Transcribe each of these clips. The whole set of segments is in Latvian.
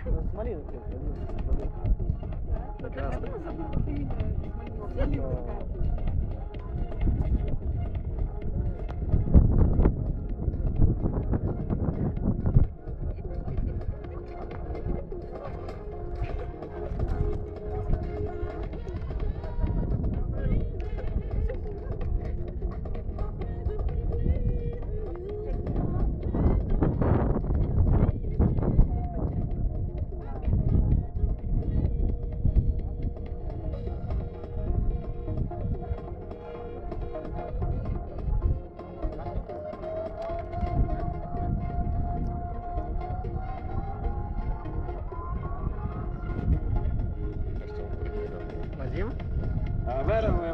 С малиной.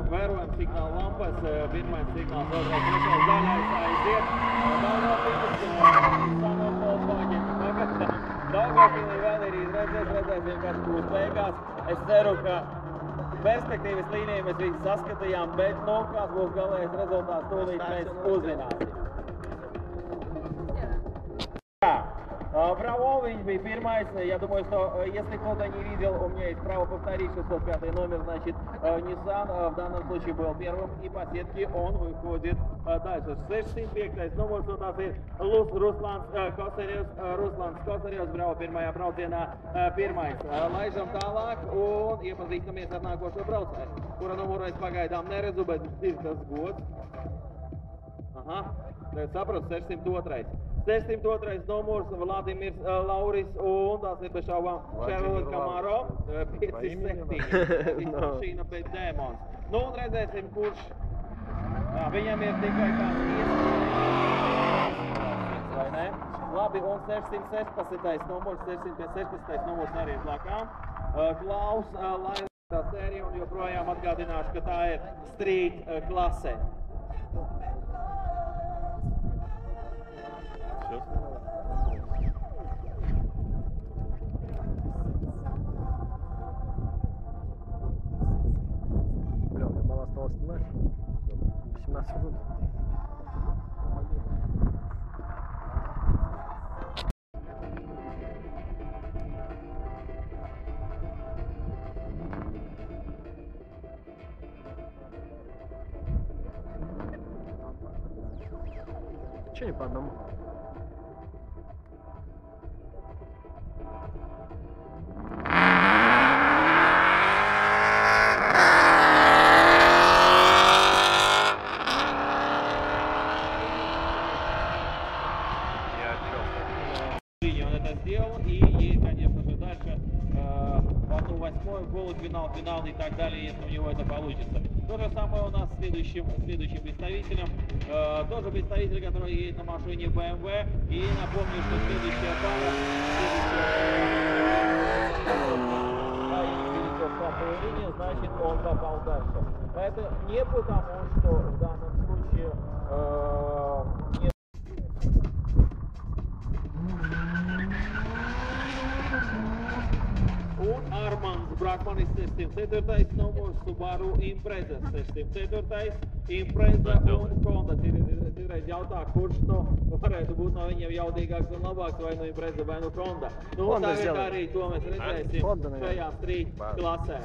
Vērojam signāla lampas, pirmais signāls, otrais, trešais, zaļais aiziet. Daugavpilī vēl ir izredzēs, redzēsim, kas būs beigās. Es ceru, ka perspektīvas līniju mēs visi saskatījām, bet, nu, kāds būs galējais rezultāts, tūlīt mēs uzzināsim. Правович был первый, я думаю, что если кто-то не видел, у меня есть право повторить, 605 номер, значит, Nissan в данном случае был первым, и по сетке он выходит дальше. 605 номер, un tas ir Ruslans Kosarevs, brauc pirmajā braucienā pirmais. Laižam tālāk un iepazīstamies ar nākošo braucēju, kura numuru es pagaidām neredzu, bet ir tas gods. Aha, sapratu, 602. 602. numurs Vladimirs Lauris un tās ir bez šaubām Chevrolet Camaro 5-7. Mašīna pēc dēmons. Nu un redzēsim, kurš viņam ir tikai kāds iespējas, vai ne? Labi, un 616. numurs, 616. numurs arī ir blakām. Klaus Laila sērija un joprojām atgādināšu, ka tā ir street klase. Бля, мне мало осталось снимать. 18 секунд. Че не по одному? Финал и так далее, если у него это получится. То же самое у нас с следующим представителем. Тоже представитель, который едет на машине BMW. И напомню, что следующая пара значит, он попал дальше. Это не потому, что в данном случае нет. Un Armands Brakmanis 604. numurs Subaru Impreza 604. Impreza un Honda. Citreiz jautā, kurš varētu būt no viņiem jaudīgāks un labāks, vai nu Impreza, vai nu Honda. Nu, tagad arī to mēs redzēsim šajā street klasē.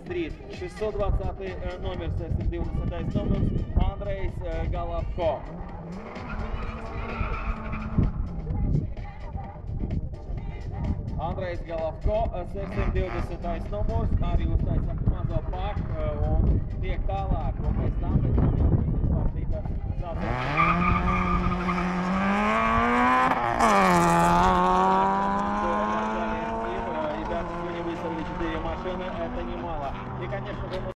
Street 620. номер, 620. номер, Andrejs Galavko. Andrejs Galavko, 620. numurs, arī uztaisam mazo paku un tiek tālāk, un pēc tam jau pārtīkās И, конечно же, мы